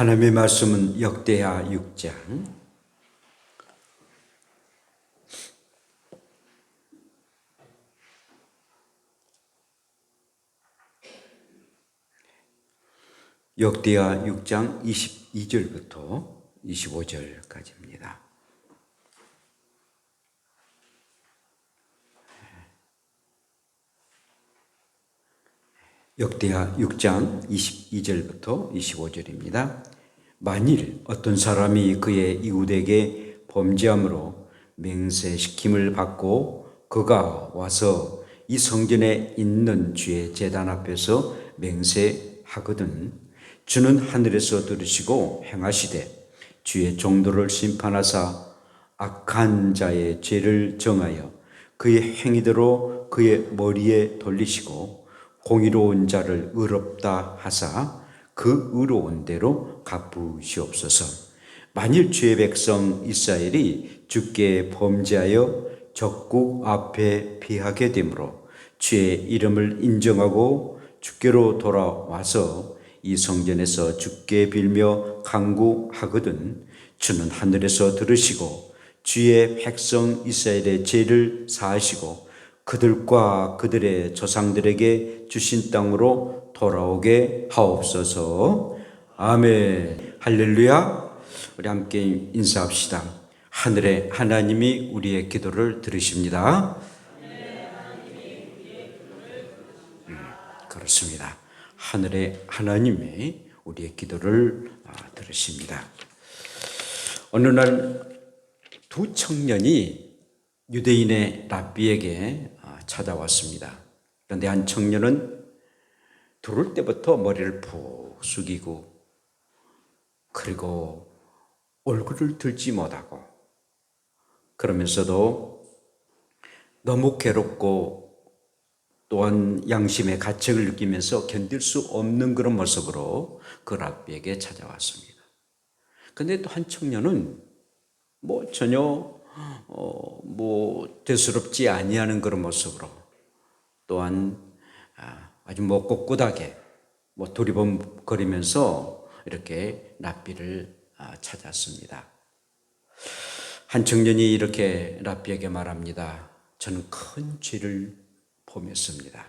하나님의 말씀은 역대하 6장 역대하 6장 22절부터 25절까지입니다. 역대하 6장 22절부터 25절입니다. 만일 어떤 사람이 그의 이웃에게 범죄함으로 맹세시킴을 받고 그가 와서 이 성전에 있는 주의 제단 앞에서 맹세하거든 주는 하늘에서 들으시고 행하시되 주의 종도를 심판하사 악한 자의 죄를 정하여 그의 행위대로 그의 머리에 돌리시고 공의로운 자를 의롭다 하사 그 의로운 대로 갚으시옵소서. 만일 주의 백성 이스라엘이 주께 범죄하여 적국 앞에 피하게 되므로 주의 이름을 인정하고 주께로 돌아와서 이 성전에서 주께 빌며 간구하거든 주는 하늘에서 들으시고 주의 백성 이스라엘의 죄를 사하시고 그들과 그들의 조상들에게 주신 땅으로 돌아오게 하옵소서. 아멘. 할렐루야. 우리 함께 인사합시다. 하늘의 하나님이 우리의 기도를 들으십니다. 그렇습니다. 하늘의 하나님이 우리의 기도를 들으십니다. 어느 날 두 청년이 유대인의 랍비에게 찾아왔습니다. 그런데 한 청년은 들어올 때부터 머리를 푹 숙이고 그리고 얼굴을 들지 못하고 그러면서도 너무 괴롭고 또한 양심의 가책을 느끼면서 견딜 수 없는 그런 모습으로 그 랍비에게 찾아왔습니다. 그런데 또 한 청년은 전혀 대수롭지 아니하는 그런 모습으로 또한 아주 꼿꼿하게 두리번거리면서 이렇게 랍비를 찾았습니다. 한 청년이 이렇게 랍비에게 말합니다. 저는 큰 죄를 범했습니다.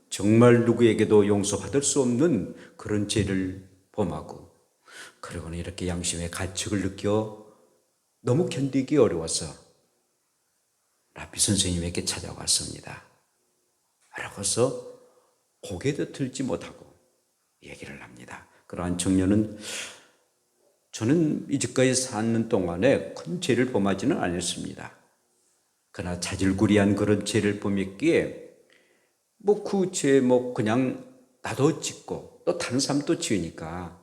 정말 누구에게도 용서받을 수 없는 그런 죄를 범하고 그리고는 이렇게 양심의 가책을 느껴 너무 견디기 어려워서 랍비 선생님에게 찾아왔습니다. 라고서 고개도 들지 못하고 얘기를 합니다. 그러한 청년은 저는 이제까지 사는 동안에 큰 죄를 범하지는 않았습니다. 그러나 자질구리한 그런 죄를 범했기에 그 죄 그냥 나도 짓고 또 다른 사람도 지으니까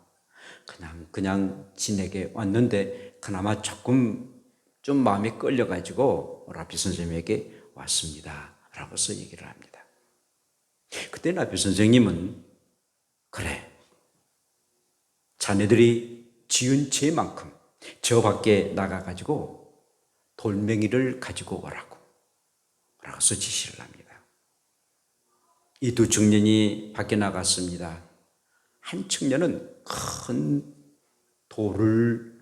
그냥 지내게 왔는데 그나마 조금 좀 마음에 끌려가지고 랍비 선생님에게 왔습니다. 라고서 얘기를 합니다. 그때 랍비 선생님은 그래, 자네들이 지은 죄만큼 저 밖에 나가가지고 돌멩이를 가지고 오라고 라고서 지시를 합니다. 이 두 청년이 밖에 나갔습니다. 한 청년은 큰 돌을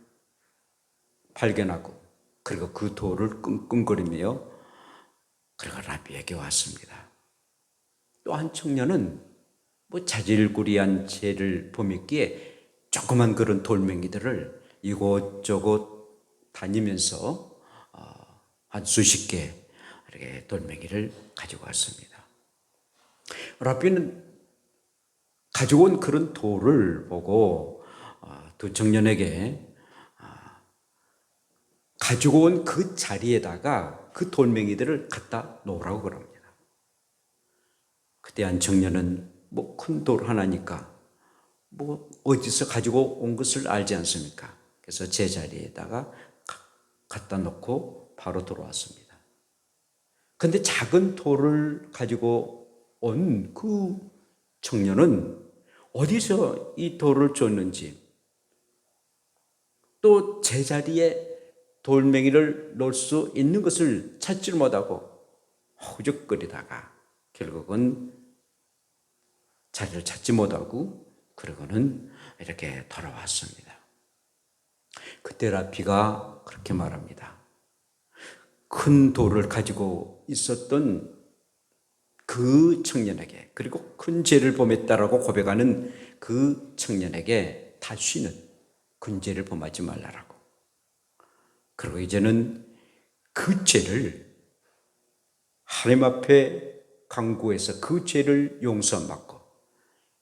발견하고 그리고 그 돌을 끙끙거리며 그리고 랍비에게 왔습니다. 또 한 청년은 자질구리한 죄를 범했기에 조그만 그런 돌멩이들을 이곳저곳 다니면서 한 수십 개 이렇게 돌멩이를 가지고 왔습니다. 랍비는 가지고 온 그런 돌을 보고 두 청년에게 가지고 온 그 자리에다가 그 돌멩이들을 갖다 놓으라고 그럽니다. 그때 한 청년은 큰 돌 하나니까 어디서 가지고 온 것을 알지 않습니까? 그래서 제자리에다가 갖다 놓고 바로 돌아왔습니다. 그런데 작은 돌을 가지고 온 그 청년은 어디서 이 돌을 줬는지 또 제자리에 돌멩이를 놓을 수 있는 것을 찾지 못하고 허우적거리다가 결국은 자리를 찾지 못하고 그러고는 이렇게 돌아왔습니다. 그때 랍비가 그렇게 말합니다. 큰 돌을 가지고 있었던 그 청년에게, 그리고 큰 죄를 범했다라고 고백하는 그 청년에게 다시는 큰 죄를 범하지 말라라고. 그리고 이제는 그 죄를 하나님 앞에 간구해서 그 죄를 용서받고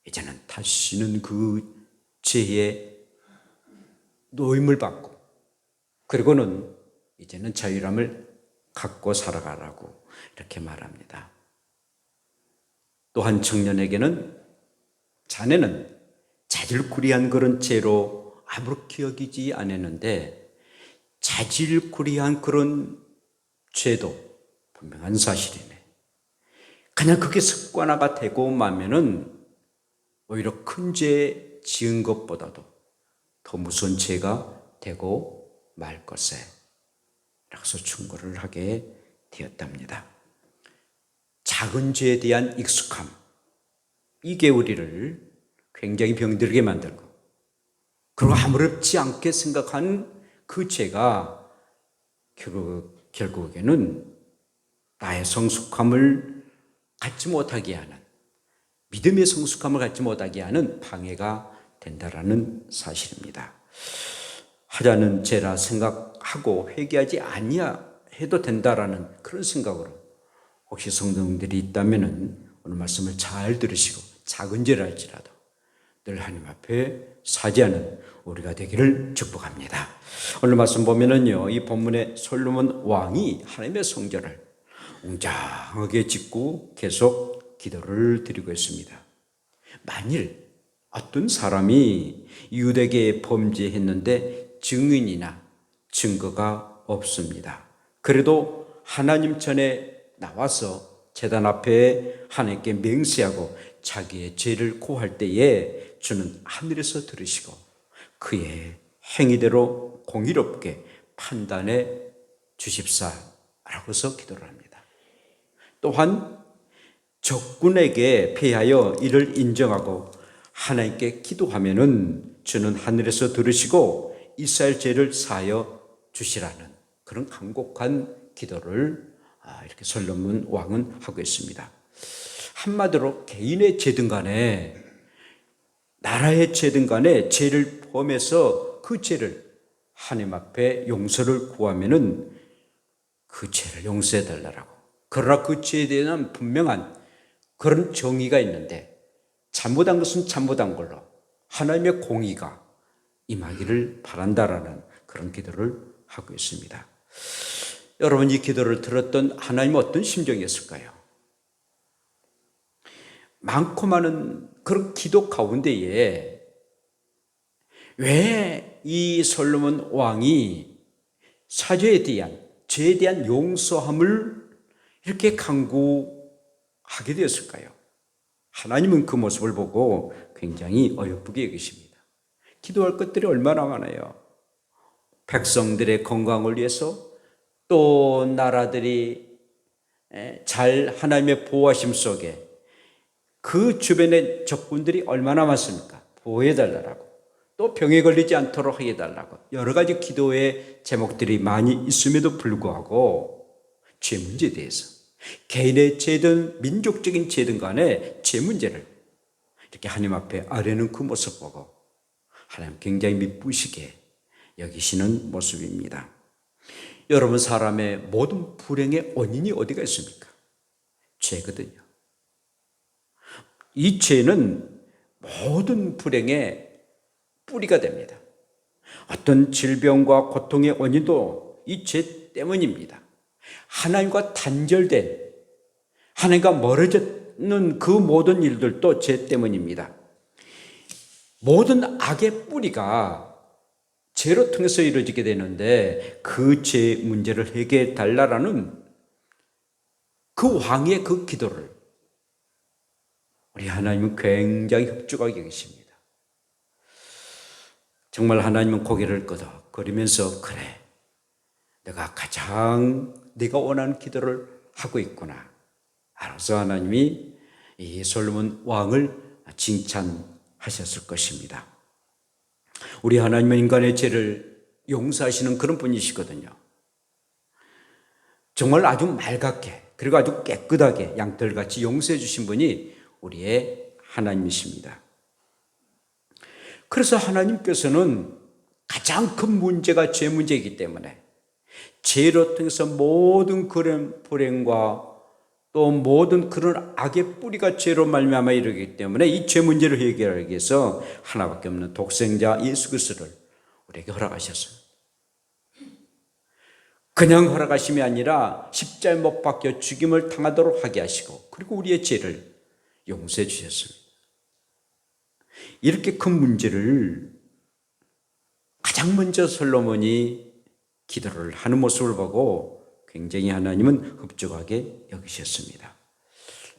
이제는 다시는 그 죄의 노임을 받고 그리고는 이제는 자유함을 갖고 살아가라고 이렇게 말합니다. 또 한 청년에게는 자네는 자질구리한 그런 죄로 아무렇게 여기지 않았는데 자질구리한 그런 죄도 분명한 사실이네. 그냥 그게 습관화가 되고 마면은 오히려 큰 죄 지은 것보다도 더 무서운 죄가 되고 말 것에 라고서 충고를 하게 되었답니다. 작은 죄에 대한 익숙함, 이게 우리를 굉장히 병들게 만들고 그리고 아무렇지 않게 생각한 그 죄가 결국에는 나의 성숙함을 갖지 못하게 하는, 믿음의 성숙함을 갖지 못하게 하는 방해가 된다라는 사실입니다. 하자는 죄라 생각하고 회개하지 아니야 해도 된다라는 그런 생각으로 혹시 성도님들이 있다면 오늘 말씀을 잘 들으시고 작은 죄라 할지라도 늘 하나님 앞에 사죄하는 우리가 되기를 축복합니다. 오늘 말씀 보면은요, 이 본문에 솔로몬 왕이 하나님의 성전을 웅장하게 짓고 계속 기도를 드리고 있습니다. 만일 어떤 사람이 유대계에 범죄했는데 증인이나 증거가 없습니다. 그래도 하나님 전에 나와서 제단 앞에 하나님께 맹세하고 자기의 죄를 고할 때에 주는 하늘에서 들으시고 그의 행위대로 공의롭게 판단해 주십사라고서 기도를 합니다. 또한 적군에게 패하여 이를 인정하고 하나님께 기도하면은 주는 하늘에서 들으시고 이스라엘 죄를 사하여 주시라는 그런 간곡한 기도를 이렇게 솔로몬 왕은 하고 있습니다. 한마디로 개인의 죄든 간에 나라의 죄든 간에 죄를 범해서 그 죄를 하나님 앞에 용서를 구하면은 그 죄를 용서해 달라고. 그러나 그 죄에 대한 분명한 그런 정의가 있는데 잘못한 것은 잘못한 걸로 하나님의 공의가 임하기를 바란다라는 그런 기도를 하고 있습니다. 여러분, 이 기도를 들었던 하나님은 어떤 심정이었을까요? 많고 많은 그런 기도 가운데에 왜 이 솔로몬 왕이 사죄에 대한, 죄에 대한 용서함을 이렇게 강구하게 되었을까요? 하나님은 그 모습을 보고 굉장히 어여쁘게 여기십니다. 기도할 것들이 얼마나 많아요. 백성들의 건강을 위해서, 또 나라들이 잘 하나님의 보호하심 속에 그 주변의 적군들이 얼마나 많습니까? 보호해달라고, 또 병에 걸리지 않도록 해달라고 여러 가지 기도의 제목들이 많이 있음에도 불구하고 죄 문제에 대해서 개인의 죄든 민족적인 죄든 간에 죄 문제를 이렇게 하나님 앞에 아뢰는 그 모습 보고 하나님 굉장히 미쁘시게 여기시는 모습입니다. 여러분, 사람의 모든 불행의 원인이 어디가 있습니까? 죄거든요. 이 죄는 모든 불행의 뿌리가 됩니다. 어떤 질병과 고통의 원인도 이 죄 때문입니다. 하나님과 단절된, 하나님과 멀어지는 그 모든 일들도 죄 때문입니다. 모든 악의 뿌리가 죄로 통해서 이루어지게 되는데 그 죄 문제를 해결해 달라라는 그 왕의 그 기도를 우리 하나님은 굉장히 흡족하게 계십니다. 정말 하나님은 고개를 끄덕거리면서 그래, 내가 가장 네가 원하는 기도를 하고 있구나. 알아서 하나님이 이 솔로몬 왕을 칭찬하셨을 것입니다. 우리 하나님은 인간의 죄를 용서하시는 그런 분이시거든요. 정말 아주 맑게 그리고 아주 깨끗하게 양털같이 용서해 주신 분이 우리의 하나님이십니다. 그래서 하나님께서는 가장 큰 문제가 죄 문제이기 때문에 죄로 통해서 모든 그런 불행과 또 모든 그런 악의 뿌리가 죄로 말미암아 이르기 때문에 이 죄 문제를 해결하기 위해서 하나밖에 없는 독생자 예수 그리스도를 우리에게 허락하셨어요. 그냥 허락하심이 아니라 십자가에 못 박혀 죽임을 당하도록 하게 하시고 그리고 우리의 죄를 용서해 주셨습니다. 이렇게 큰 문제를 가장 먼저 솔로몬이 기도를 하는 모습을 보고 굉장히 하나님은 흡족하게 여기셨습니다.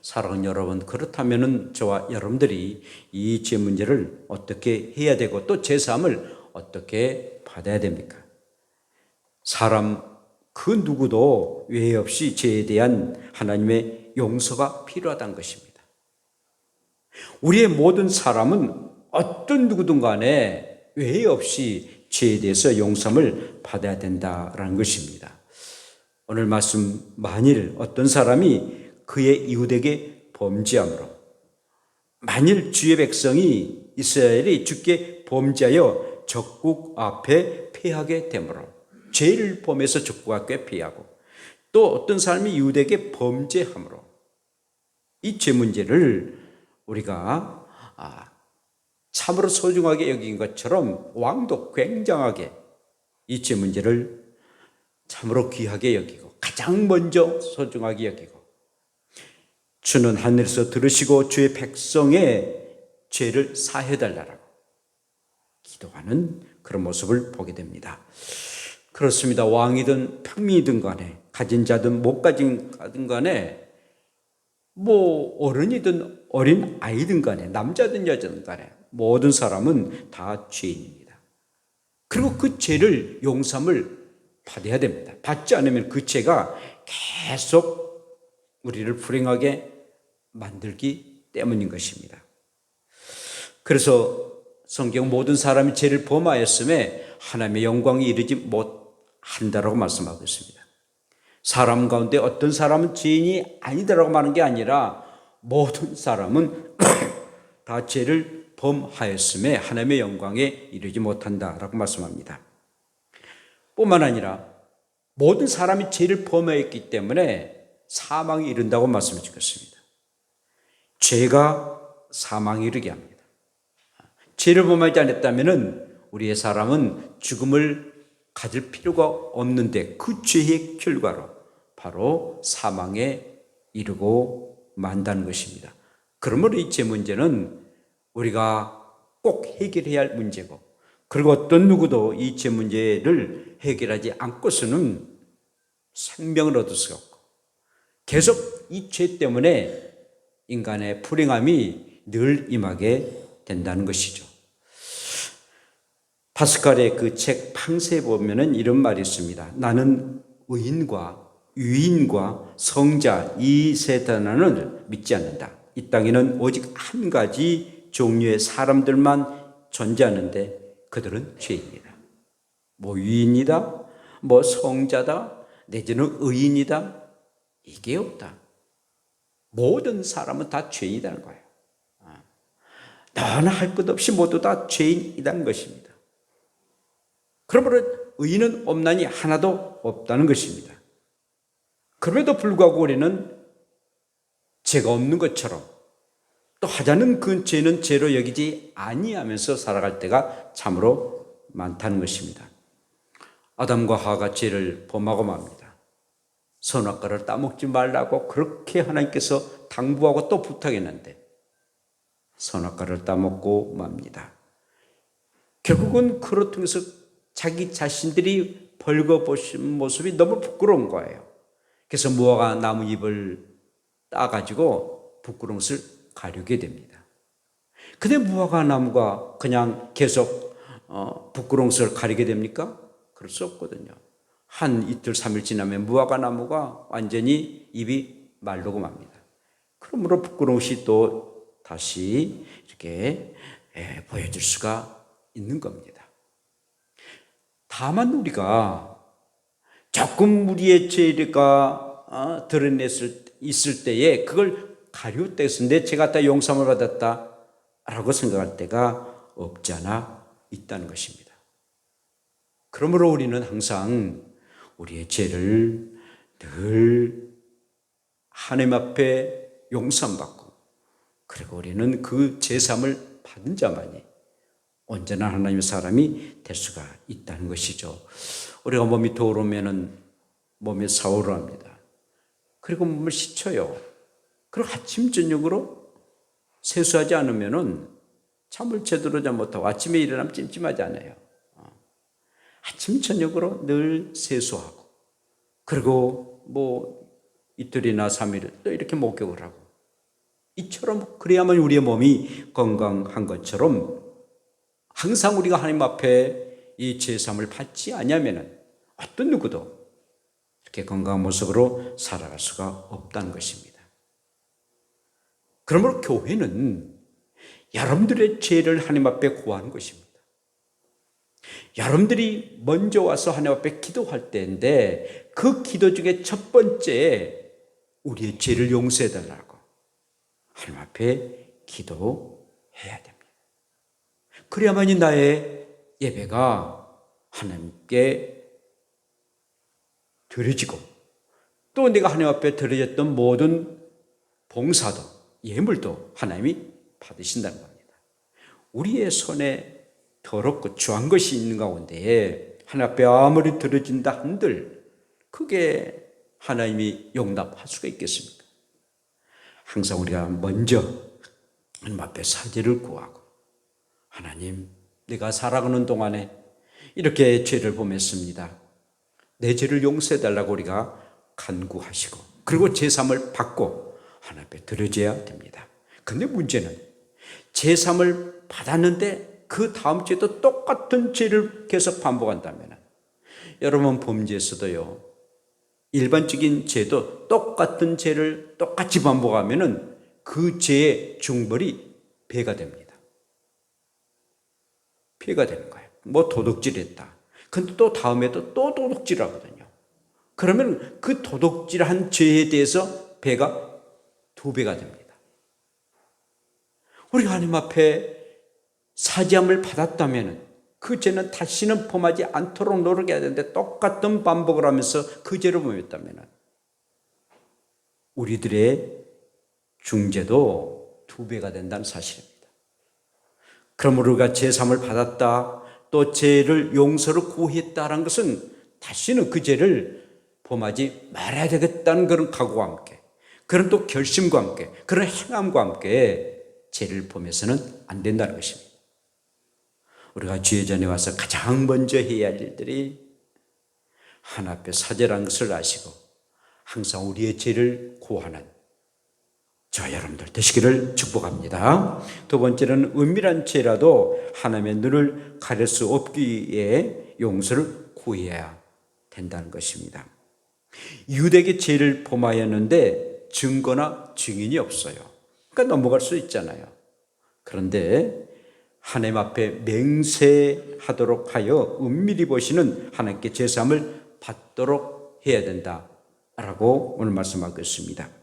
사랑하는 여러분, 그렇다면 저와 여러분들이 이 죄 문제를 어떻게 해야 되고 또 제사함을 어떻게 받아야 됩니까? 사람 그 누구도 외회 없이 죄에 대한 하나님의 용서가 필요하다는 것입니다. 우리의 모든 사람은 어떤 누구든 간에 외회 없이 죄에 대해서 용서를 받아야 된다라는 것입니다. 오늘 말씀, 만일 어떤 사람이 그의 이웃에게 범죄함으로, 만일 주의 백성이 이스라엘이 주께 범죄하여 적국 앞에 패하게 되므로, 죄를 범해서 적국 앞에 패하고 또 어떤 사람이 이웃에게 범죄함으로 이 죄 문제를 우리가 참으로 소중하게 여긴 것처럼 왕도 굉장하게 이 죄 문제를 참으로 귀하게 여기고 가장 먼저 소중하게 여기고 주는 하늘에서 들으시고 주의 백성의 죄를 사해달라고 기도하는 그런 모습을 보게 됩니다. 그렇습니다. 왕이든 평민이든 간에 가진 자든 못 가진 자든 간에 어른이든 어린 아이든 간에 남자든 여자든 간에 모든 사람은 다 죄인입니다. 그리고 그 죄를 용서함을 받아야 됩니다. 받지 않으면 그 죄가 계속 우리를 불행하게 만들기 때문인 것입니다. 그래서 성경 모든 사람이 죄를 범하였음에 하나님의 영광이 이르지 못한다라고 말씀하고 있습니다. 사람 가운데 어떤 사람은 죄인이 아니다라고 말하는 게 아니라 모든 사람은 다 죄를 범하였음에 하나님의 영광에 이르지 못한다라고 말씀합니다. 뿐만 아니라 모든 사람이 죄를 범하였기 때문에 사망이 이른다고 말씀해 주셨습니다. 죄가 사망에 이르게 합니다. 죄를 범하지 않았다면 우리의 사람은 죽음을 가질 필요가 없는데 그 죄의 결과로 바로 사망에 이르고 만다는 것입니다. 그러므로 이 죄 문제는 우리가 꼭 해결해야 할 문제고, 그리고 어떤 누구도 이 죄 문제를 해결하지 않고서는 생명을 얻을 수가 없고 계속 이 죄 때문에 인간의 불행함이 늘 임하게 된다는 것이죠. 파스칼의 그 책 팡세에 보면은 이런 말이 있습니다. 나는 의인과 유인과 성자 이 세 단어를 믿지 않는다. 이 땅에는 오직 한 가지 종류의 사람들만 존재하는데 그들은 죄인이다. 유인이다, 성자다, 내지는 의인이다, 이게 없다. 모든 사람은 다 죄인이라는 거예요. 너나 할 것 없이 모두 다 죄인이라는 것입니다. 그러므로 의인은 없나니 하나도 없다는 것입니다. 그럼에도 불구하고 우리는 죄가 없는 것처럼 또 하자는 그 죄는 죄로 여기지 아니하면서 살아갈 때가 참으로 많다는 것입니다. 아담과 하와가 죄를 범하고 맙니다. 선악과를 따먹지 말라고 그렇게 하나님께서 당부하고 또 부탁했는데 선악과를 따먹고 맙니다. 결국은 그로 통해서 자기 자신들이 벌거벗은 모습이 너무 부끄러운 거예요. 그래서 무화과 나무 잎을 따가지고 부끄러운 것을 가리게 됩니다. 근데 무화과 나무가 그냥 계속 부끄러운 것을 가리게 됩니까? 그럴 수 없거든요. 한 이틀 3일 지나면 무화과 나무가 완전히 잎이 마르고 맙니다. 그러므로 부끄러운 것이 또 다시 이렇게 보여줄 수가 있는 겁니다. 다만 우리가 조금 우리의 죄가 드러냈을 있을 때에 그걸 가리웃대서 내 죄가 다 용서를 받았다 라고 생각할 때가 없지 않아 있다는 것입니다. 그러므로 우리는 항상 우리의 죄를 늘 하나님 앞에 용서받고, 그리고 우리는 그 제사함을 받은 자만이 온전한 하나님의 사람이 될 수가 있다는 것이죠. 우리가 몸이 더러우면 몸에 샤워를 합니다. 그리고 몸을 씻어요. 그리고 아침 저녁으로 세수하지 않으면 잠을 제대로 자 못하고 아침에 일어나면 찜찜하지 않아요. 아침 저녁으로 늘 세수하고, 그리고 이틀이나 3일 또 이렇게 목욕을 하고, 이처럼 그래야만 우리의 몸이 건강한 것처럼 항상 우리가 하나님 앞에 이 제사함을 받지 않으면 어떤 누구도 이렇게 건강한 모습으로 살아갈 수가 없다는 것입니다. 그러므로 교회는 여러분들의 죄를 하나님 앞에 고하는 것입니다. 여러분들이 먼저 와서 하나님 앞에 기도할 때인데, 그 기도 중에 첫 번째 우리의 죄를 용서해 달라고 하나님 앞에 기도해야 됩니다. 그래야만이 나의 예배가 하나님께 드려지고, 또 내가 하나님 앞에 드려졌던 모든 봉사도 예물도 하나님이 받으신다는 겁니다. 우리의 손에 더럽고 추한 것이 있는 가운데 하나님 앞에 아무리 드려진다 한들 그게 하나님이 용납할 수가 있겠습니까? 항상 우리가 먼저 하나님 앞에 사죄를 구하고, 하나님, 내가 살아가는 동안에 이렇게 죄를 범했습니다. 내 죄를 용서해 달라고 우리가 간구하시고, 그리고 제사함을 받고 하나님 앞에 드려져야 됩니다. 그런데 문제는 제사함을 받았는데 그 다음 주에도 똑같은 죄를 계속 반복한다면, 여러분 범죄에서도요, 일반적인 죄도 똑같은 죄를 똑같이 반복하면 그 죄의 중벌이 배가 됩니다. 배가 되는 거예요. 도둑질했다. 근데 또 다음에도 또 도둑질하거든요. 그러면 그 도둑질한 죄에 대해서 배가 2배가 됩니다. 우리가 하나님 앞에 사죄함을 받았다면 그 죄는 다시는 범하지 않도록 노력해야 되는데, 똑같은 반복을 하면서 그 죄를 범했다면 우리들의 중죄도 2배가 된다는 사실입니다. 그럼 우리가 제사함을 받았다, 또 죄를 용서를 구했다는 것은 다시는 그 죄를 범하지 말아야 되겠다는 그런 각오와 함께, 그런 또 결심과 함께, 그런 행함과 함께 죄를 범해서는 안 된다는 것입니다. 우리가 주의 전에 와서 가장 먼저 해야 할 일들이 하나님 앞에 사죄라는 것을 아시고 항상 우리의 죄를 고하는 저 여러분들 되시기를 축복합니다. 두 번째는 은밀한 죄라도 하나님의 눈을 가릴 수 없기에 용서를 구해야 된다는 것입니다. 유대계 죄를 범하였는데 증거나 증인이 없어요. 그러니까 넘어갈 수 있잖아요. 그런데 하나님 앞에 맹세하도록 하여 은밀히 보시는 하나님께 제사함을 받도록 해야 된다라고 오늘 말씀하고 있습니다.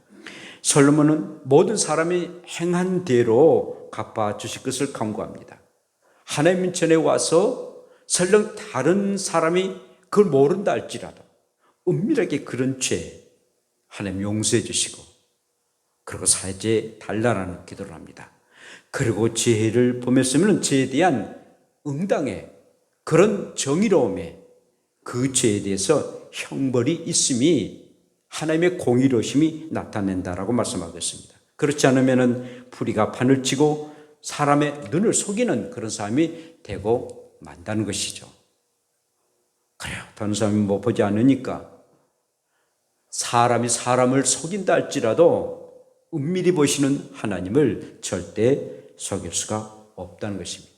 솔로몬은 모든 사람이 행한 대로 갚아주실 것을 강구합니다. 하나님 인천에 와서 설령 다른 사람이 그걸 모른다 할지라도 은밀하게 그런 죄 하나님 용서해 주시고, 그리고 사죄 달라라는 기도를 합니다. 그리고 죄를 범했으면 죄에 대한 응당의 그런 정의로움에 그 죄에 대해서 형벌이 있음이 하나님의 공의로우심이 나타낸다라고 말씀하고 있습니다. 그렇지 않으면 불의가 판을 치고 사람의 눈을 속이는 그런 사람이 되고 만다는 것이죠. 그래요. 다른 사람이 보지 않으니까 사람이 사람을 속인다 할지라도 은밀히 보시는 하나님을 절대 속일 수가 없다는 것입니다.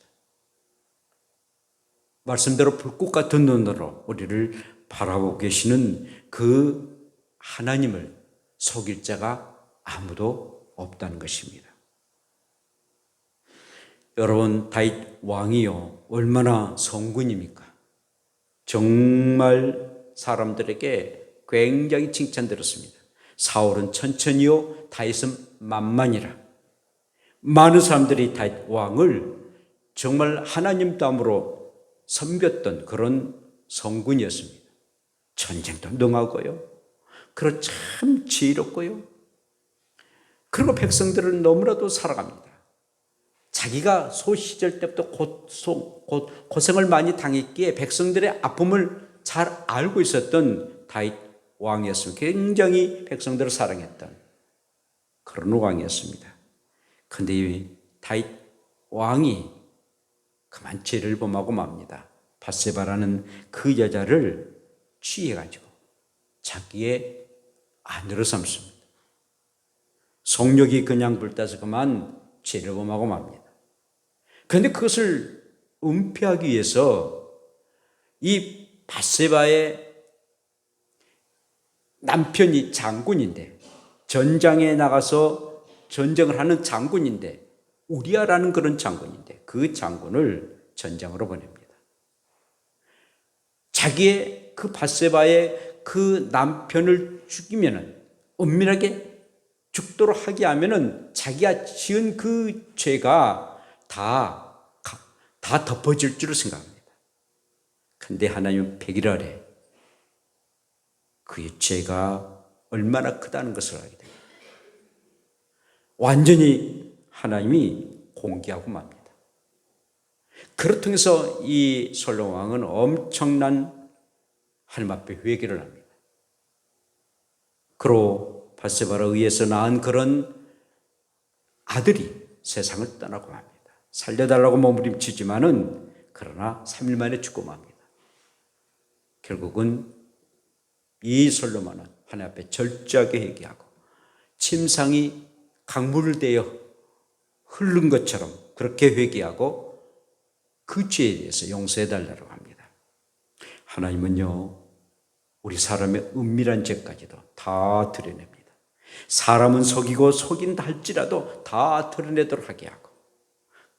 말씀대로 불꽃 같은 눈으로 우리를 바라보고 계시는 그 하나님을 속일 자가 아무도 없다는 것입니다. 여러분, 다윗 왕이요 얼마나 성군입니까? 정말 사람들에게 굉장히 칭찬들었습니다. 사울은 천천히요, 다윗은 만만이라. 많은 사람들이 다윗 왕을 정말 하나님 땀으로 섬겼던 그런 성군이었습니다. 전쟁도 능하고요, 그리고 참 지혜롭고요, 그리고 백성들을 너무나도 사랑합니다. 자기가 소시절 때부터 고생을 많이 당했기에 백성들의 아픔을 잘 알고 있었던 다윗 왕이었습니다. 굉장히 백성들을 사랑했던 그런 왕이었습니다. 그런데 이 다윗 왕이 그만 죄를 범하고 맙니다. 밧세바라는 그 여자를 취해가지고 자기의 아내로 삼습니다. 성욕이 그냥 불타서 그만 죄를 범하고 맙니다. 그런데 그것을 은폐하기 위해서 이 밧세바의 남편이 장군인데, 전장에 나가서 전쟁을 하는 장군인데, 우리아라는 그런 장군인데, 그 장군을 전장으로 보냅니다. 자기의 그 밧세바의 그 남편을 죽이면은, 은밀하게 죽도록 하게 하면은 자기가 지은 그 죄가 다 덮어질 줄을 생각합니다. 근데 하나님은 백일 아래 그의 죄가 얼마나 크다는 것을 알게 됩니다. 완전히 하나님이 공개하고 맙니다. 그를 통해서 이 솔로몬 왕은 엄청난 하나님 앞에 회개를 합니다. 그로 밧세바에 의해서 낳은 그런 아들이 세상을 떠나고 맙니다. 살려달라고 몸부림치지만은 그러나 3일 만에 죽고 맙니다. 결국은 이 솔로몬은 하나님 앞에 절저하게 회개하고 침상이 강물을 대어 흐른 것처럼 그렇게 회개하고 그 죄에 대해서 용서해달라고 합니다. 하나님은요, 우리 사람의 은밀한 죄까지도 다 드러냅니다. 사람은 속이고 속인다 할지라도 다 드러내도록 하게 하고,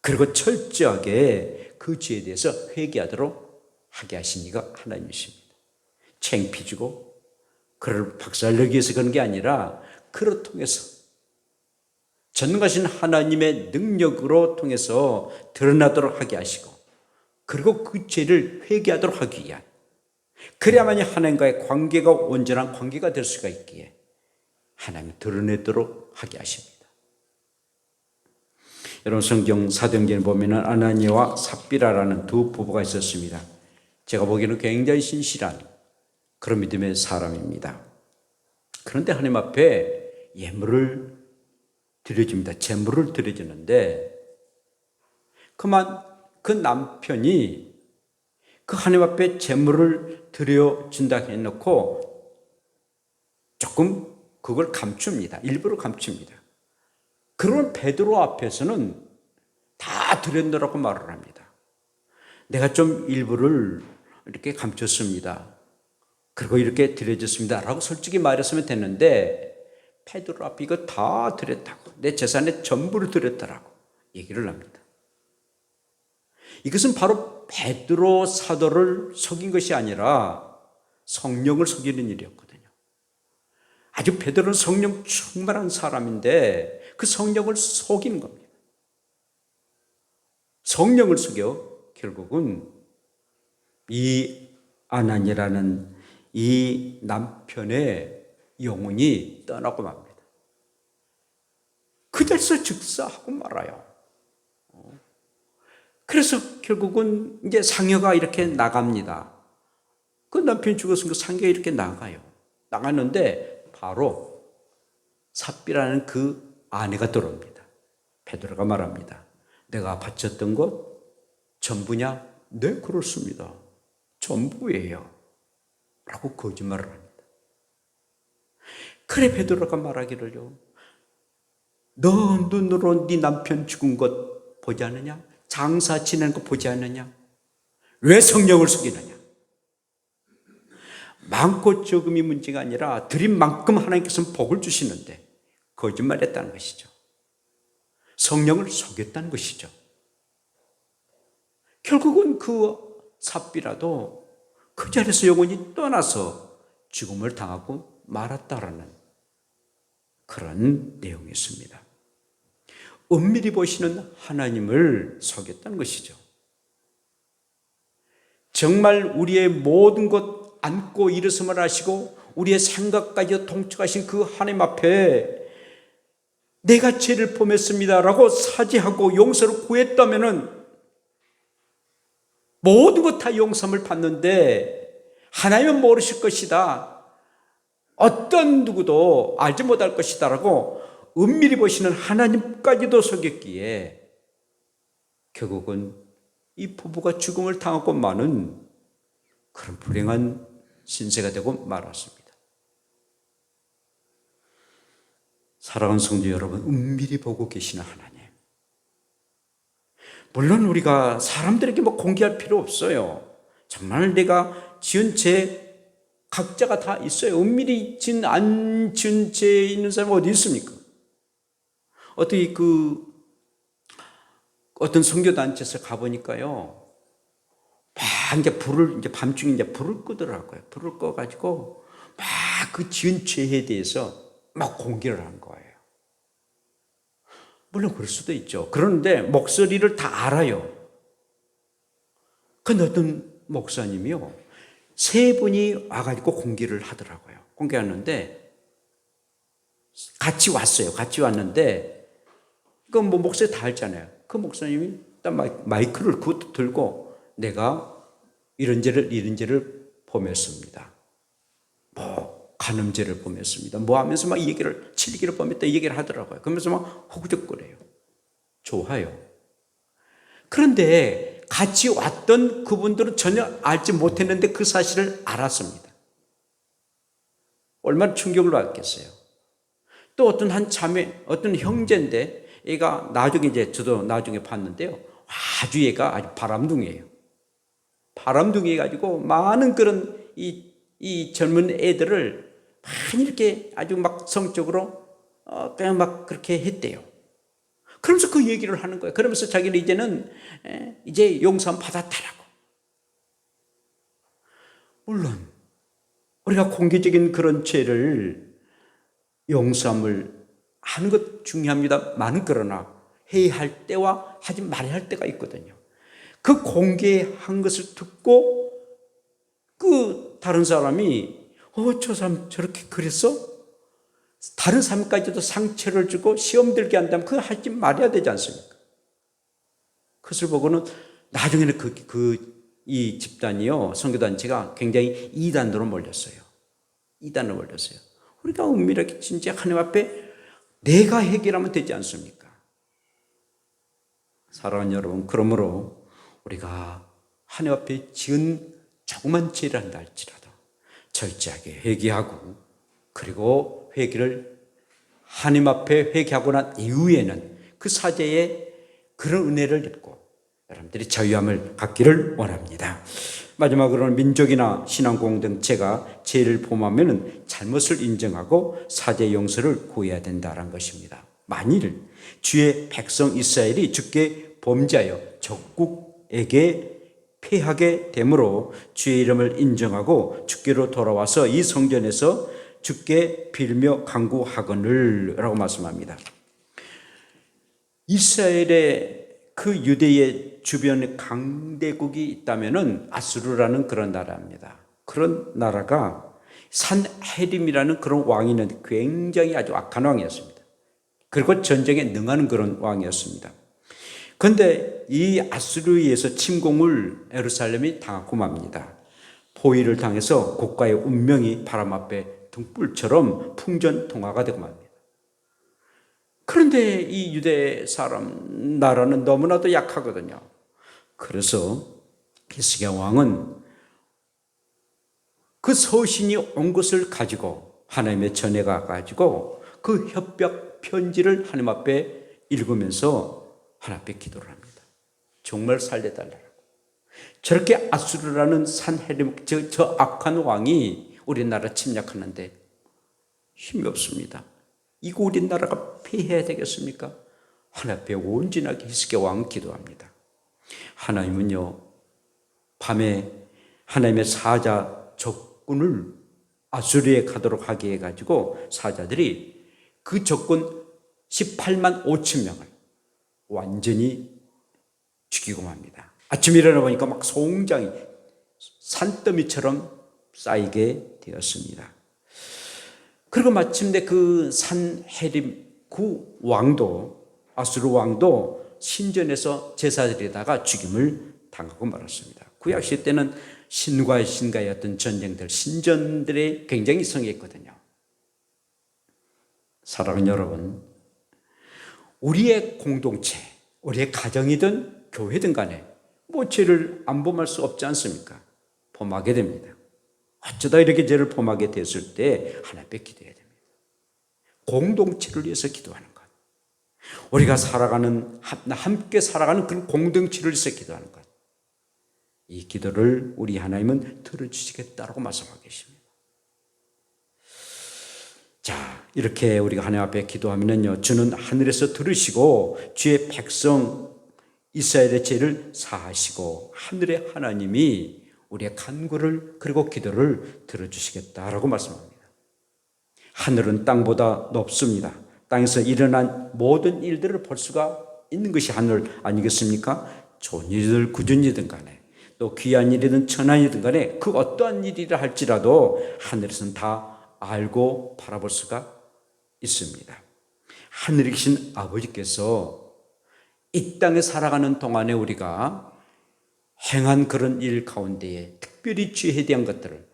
그리고 철저하게 그 죄에 대해서 회개하도록 하게 하신 이가 하나님이십니다. 창피주고 그를 박살내기 위해서 그런 게 아니라 그를 통해서 전능하신 하나님의 능력으로 통해서 드러나도록 하게 하시고, 그리고 그 죄를 회개하도록 하기 위한, 그래야만이 하나님과의 관계가 온전한 관계가 될 수가 있기에 하나님이 드러내도록 하게 하십니다. 여러분, 성경 사도행전에 보면 아나니아와 삽비라라는 두 부부가 있었습니다. 제가 보기에는 굉장히 신실한 그런 믿음의 사람입니다. 그런데 하나님 앞에 예물을 드려줍니다. 제물을 드려주는데, 그만 그 남편이 그 하나님 앞에 제물을 드려준다 해놓고 조금 그걸 감춥니다. 일부러 감춥니다. 그러면 베드로 앞에서는 다 드렸노라고 말을 합니다. 내가 좀 일부를 이렇게 감췄습니다. 그리고 이렇게 드려줬습니다 라고 솔직히 말했으면 됐는데, 베드로 앞에 이거 다 드렸다고, 내 재산의 전부를 드렸다라고 얘기를 합니다. 이것은 바로 베드로 사도를 속인 것이 아니라 성령을 속이는 일이었거든요. 아주 베드로는 성령 충만한 사람인데 그 성령을 속이는 겁니다. 성령을 속여 결국은 이 아나니라는 이 남편의 영혼이 떠나고 맙니다. 그대서 즉사하고 말아요. 그래서 결국은 이제 상여가 이렇게 나갑니다. 그 남편이 죽었으니까 상여가 이렇게 나가요. 나갔는데 바로 삽비라는 그 아내가 들어옵니다. 베드로가 말합니다. 내가 바쳤던 것 전부냐? 네, 그렇습니다. 전부예요. 라고 거짓말을 합니다. 그래 베드로가 말하기를요, 너 눈으로 네 남편 죽은 것 보지 않느냐? 장사 지내는 거 보지 않느냐? 왜 성령을 속이느냐? 많고 적음이 문제가 아니라 드린 만큼 하나님께서는 복을 주시는데 거짓말했다는 것이죠. 성령을 속였다는 것이죠. 결국은 그 삽비라도 그 그 자리에서 영혼이 떠나서 죽음을 당하고 말았다라는 그런 내용이었습니다. 은밀히 보시는 하나님을 속였다는 것이죠. 정말 우리의 모든 것 안고 일어섬을 하시고 우리의 생각까지 통촉하신 그 하나님 앞에 내가 죄를 범했습니다라고 사죄하고 용서를 구했다면은 모든 것 다 용서를 받는데 하나님은 모르실 것이다. 어떤 누구도 알지 못할 것이다라고 은밀히 보시는 하나님까지도 속였기에 결국은 이 부부가 죽음을 당하고 마는 그런 불행한 신세가 되고 말았습니다. 사랑하는 성도 여러분, 은밀히 보고 계시는 하나님. 물론 우리가 사람들에게 공개할 필요 없어요. 정말 내가 지은 죄 각자가 다 있어요. 은밀히 지은 안 지은 죄 있는 사람이 어디 있습니까? 어떻게 어떤 선교단체에서 가보니까요. 막 이제 밤중에 불을 끄더라고요. 불을 꺼가지고 막 그 지은 죄에 대해서 막 공개를 한 거예요. 물론 그럴 수도 있죠. 그런데 목소리를 다 알아요. 근데 어떤 목사님이요. 3분이 와가지고 공개를 하더라고요. 공개하는데 같이 왔어요. 같이 왔는데 목소리 다 알잖아요. 그 목사님이 딱 마이크를 들고 내가 이런 죄를 범했습니다. 간음죄를 범했습니다. 하면서 막 칠기를 범했다 이 얘기를 하더라고요. 그러면서 막 허구적거려요. 좋아요. 그런데 같이 왔던 그분들은 전혀 알지 못했는데 그 사실을 알았습니다. 얼마나 충격을 받겠어요. 또 어떤 한 자매, 어떤 형제인데 얘가 저도 나중에 봤는데요. 얘가 아주 바람둥이에요. 바람둥이 해가지고 많은 그런 이 젊은 애들을 많이 이렇게 아주 성적으로 그냥 그렇게 했대요. 그러면서 그 얘기를 하는 거예요. 그러면서 자기는 이제 용서 받았다라고. 물론 우리가 공개적인 그런 죄를 용서함을 하는 것 중요합니다만 그러나 해야 할 때와 하지 말아야 할 때가 있거든요. 그 공개한 것을 듣고 다른 사람이 저 사람 저렇게 그랬어? 다른 사람까지도 상처를 주고 시험 들게 한다면 그거 하지 말아야 되지 않습니까? 그것을 보고는 나중에는 이 집단이요, 선교단체가 굉장히 이단으로 몰렸어요. 이단으로 몰렸어요. 우리가 은밀하게 진짜 하나님 앞에 내가 해결하면 되지 않습니까? 사랑하는 여러분, 그러므로 우리가 하나님 앞에 지은 조그만 죄를 한다 할지라도 철저하게 회개하고 그리고 회개를 하나님 앞에 회개하고 난 이후에는 그 사죄의 그런 은혜를 입고 여러분들이 자유함을 갖기를 원합니다. 마지막으로는 민족이나 신앙 공동체가 죄를 범하면 잘못을 인정하고 사죄 용서를 구해야 된다는 것입니다. 만일 주의 백성 이스라엘이 주께 범죄하여 적국에게 패하게 되므로 주의 이름을 인정하고 주께로 돌아와서 이 성전에서 주께 빌며 간구하거늘 라고 말씀합니다. 이스라엘의 그 유대의 주변에 강대국이 있다면은 아수르라는 그런 나라입니다. 그런 나라가 산헤림이라는 그런 왕이 있는데 굉장히 아주 악한 왕이었습니다. 그리고 전쟁에 능하는 그런 왕이었습니다. 그런데 이 아수르에 의해서 침공을 예루살렘이 당하고 맙니다. 포위를 당해서 국가의 운명이 바람 앞에 등불처럼 풍전통화가 되고 맙니다. 그런데 이 유대 사람 나라는 너무나도 약하거든요. 그래서 히스기야 왕은 그 서신이 온 것을 가지고 하나님의 전해가 가지고 그 협박 편지를 하나님 앞에 읽으면서 하나님 앞에 기도를 합니다. 정말 살려달라고. 저렇게 아수르라는 산헤림, 저 악한 왕이 우리나라 침략하는데 힘이 없습니다. 이거 우리나라가 피해야 되겠습니까? 하나님 앞에 온전하게 히스기야 왕은 기도합니다. 하나님은요, 밤에 하나님의 사자 적군을 아수르에 가도록 하게 해가지고 사자들이 그 적군 18만 5천 명을 완전히 죽이고 맙니다. 아침에 일어나 보니까 막 송장이 산더미처럼 쌓이게 되었습니다. 그리고 마침내 그 산헤립 그 왕도, 아수르 왕도 신전에서 제사드리다가 죽임을 당하고 말았습니다. 구약시대 때는 신과의 신과의 어떤 전쟁들, 신전들이 굉장히 성했거든요. 사랑하는 여러분, 우리의 공동체, 우리의 가정이든 교회든 간에 뭐 죄를 안 범할 수 없지 않습니까? 범하게 됩니다. 어쩌다 이렇게 죄를 범하게 됐을 때 하나님께 기도해야 됩니다. 공동체를 위해서 기도하는 것. 우리가 함께 살아가는 그런 공동체를 위해서 기도하는 것. 이 기도를 우리 하나님은 들어주시겠다라고 말씀하고 계십니다. 자, 이렇게 우리가 하나님 앞에 기도하면요, 주는 하늘에서 들으시고 주의 백성 이스라엘의 죄를 사하시고 하늘의 하나님이 우리의 간구를 그리고 기도를 들어주시겠다라고 말씀합니다. 하늘은 땅보다 높습니다. 땅에서 일어난 모든 일들을 볼 수가 있는 것이 하늘 아니겠습니까? 좋은 일이든 굳은 일이든 간에 또 귀한 일이든 천한 일이든 간에 그 어떠한 일이라 할지라도 하늘에서는 다 알고 바라볼 수가 있습니다. 하늘에 계신 아버지께서 이 땅에 살아가는 동안에 우리가 행한 그런 일 가운데에 특별히 죄에 대한 것들을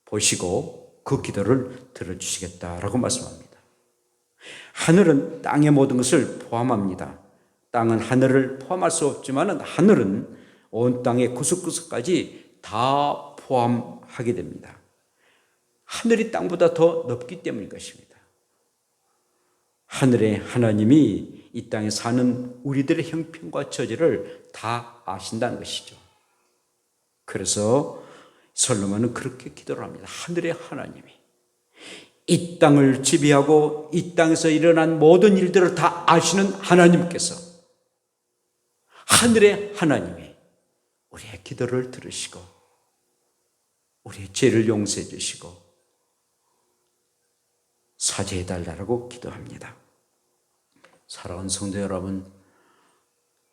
보시고 그 기도를 들어주시겠다라고 말씀합니다. 하늘은 땅의 모든 것을 포함합니다. 땅은 하늘을 포함할 수 없지만 하늘은 온 땅의 구석구석까지 다 포함하게 됩니다. 하늘이 땅보다 더 높기 때문인 것입니다. 하늘의 하나님이 이 땅에 사는 우리들의 형편과 처지를 다 아신다는 것이죠. 그래서 솔로몬은 그렇게 기도를 합니다. 하늘의 하나님이 이 땅을 지배하고 이 땅에서 일어난 모든 일들을 다 아시는 하나님께서, 하늘의 하나님이 우리의 기도를 들으시고 우리의 죄를 용서해 주시고 사죄해 달라고 기도합니다. 사랑하는 성도 여러분,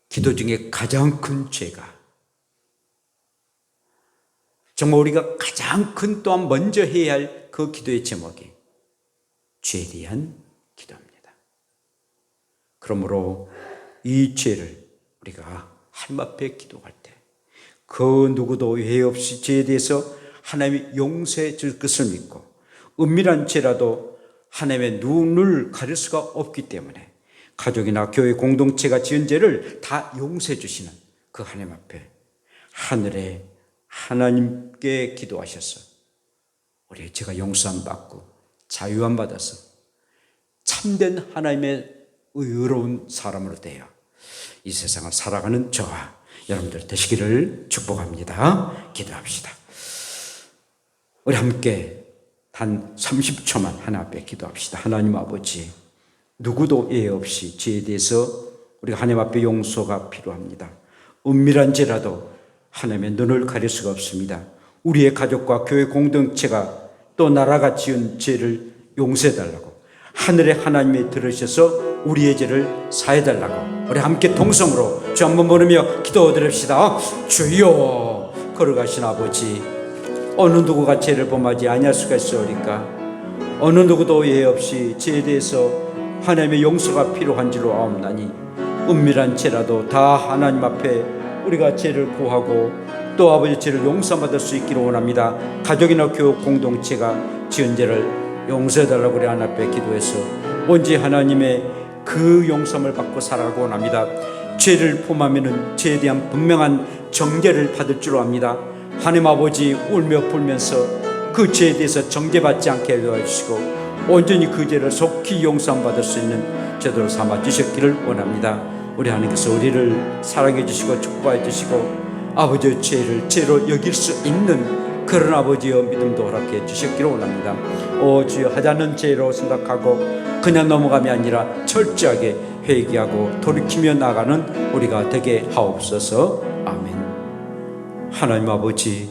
기도 중에 가장 큰 죄가, 정말 우리가 가장 큰 또한 먼저 해야 할 그 기도의 제목이 죄에 대한 기도입니다. 그러므로 이 죄를 우리가 하나님 앞에 기도할 때 그 누구도 예외 없이 죄에 대해서 하나님이 용서해 줄 것을 믿고 은밀한 죄라도 하나님의 눈을 가릴 수가 없기 때문에 가족이나 교회 공동체가 지은 죄를 다 용서해 주시는 그 하나님 앞에 하늘의 하나님께 기도하셔서 우리의 죄가 용서함 받고 자유함 받아서 참된 하나님의 의로운 사람으로 되어 이 세상을 살아가는 저와 여러분들 되시기를 축복합니다. 기도합시다. 우리 함께 단 30초만 하나님 앞에 기도합시다. 하나님 아버지, 누구도 예외 없이 죄에 대해서 우리가 하나님 앞에 용서가 필요합니다. 은밀한 죄라도 하나님의 눈을 가릴 수가 없습니다. 우리의 가족과 교회 공동체가 또 나라가 지은 죄를 용서해달라고 하늘의 하나님이 들으셔서 우리의 죄를 사해달라고 우리 함께 동성으로 주 한번 부르며 기도드립시다. 주여, 걸어가신 아버지, 어느 누구가 죄를 범하지 아니할 수가 있으리까? 어느 누구도 예외 없이 죄에 대해서 하나님의 용서가 필요한 줄로 아옵나니 은밀한 죄라도 다 하나님 앞에 우리가 죄를 구하고 또 아버지 죄를 용서받을 수 있기를 원합니다. 가족이나 교육 공동체가 지은 죄를 용서해달라고 우리 하나님 앞에 기도해서 온지 하나님의 그 용서를 받고 살아가고 원합니다. 죄를 범하면 죄에 대한 분명한 정죄를 받을 줄 압니다. 하나님 아버지, 울며 불면서 그 죄에 대해서 정죄받지 않게 도와주시고 온전히 그 죄를 속히 용서받을 수 있는 제도로 삼아 주셨기를 원합니다. 우리 하나님께서 우리를 사랑해 주시고 축복해 주시고 아버지의 죄를 죄로 여길 수 있는 그런 아버지의 믿음도 허락해 주셨기를 원합니다. 오 주여, 하자는 죄로 생각하고 그냥 넘어감이 아니라 철저하게 회개하고 돌이키며 나가는 우리가 되게 하옵소서. 아멘. 하나님 아버지,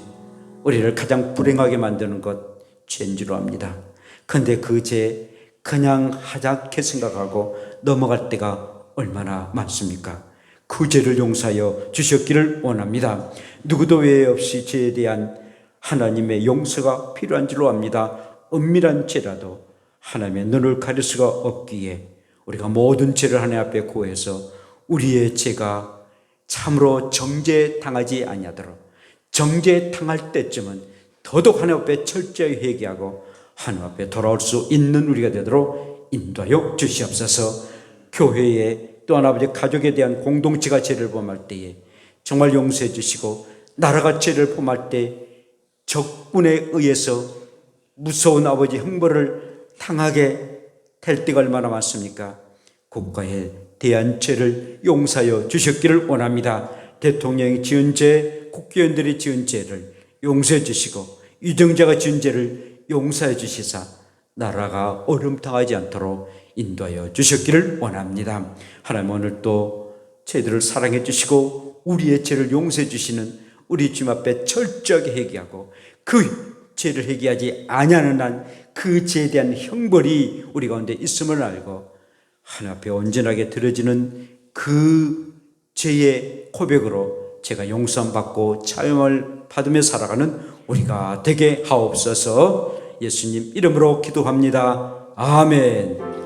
우리를 가장 불행하게 만드는 것 죄인 줄 압니다. 그런데 그 죄 그냥 하얗게 생각하고 넘어갈 때가 얼마나 많습니까? 그 죄를 용서하여 주셨기를 원합니다. 누구도 외에 없이 죄에 대한 하나님의 용서가 필요한 줄로 압니다. 은밀한 죄라도 하나님의 눈을 가릴 수가 없기에 우리가 모든 죄를 하나님 앞에 고해서 우리의 죄가 참으로 정죄당하지 아니하도록, 정죄당할 때쯤은 더더욱 하나님 앞에 철저히 회개하고 하나님 앞에 돌아올 수 있는 우리가 되도록 인도하여 주시옵소서. 교회에 또한 아버지 가족에 대한 공동체가 죄를 범할 때에 정말 용서해 주시고, 나라가 죄를 범할 때 적군에 의해서 무서운 아버지 형벌을 당하게 될 때가 얼마나 많습니까? 국가에 대한 죄를 용서하여 주셨기를 원합니다. 대통령이 지은 죄, 국회의원들이 지은 죄를 용서해 주시고 유정자가 지은 죄를 용서해 주시사 나라가 어려움당하지 않도록 인도하여 주셨기를 원합니다. 하나님, 오늘 또 저희들을 사랑해 주시고 우리의 죄를 용서해 주시는 우리 주님 앞에 철저하게 회개하고 그 죄를 회개하지 아니하는 한 그 죄에 대한 형벌이 우리 가운데 있음을 알고 하나님 앞에 온전하게 드려지는 그 죄의 고백으로 제가 용서함 받고 차용을 받으며 살아가는 우리가 되게 하옵소서. 예수님 이름으로 기도합니다. 아멘.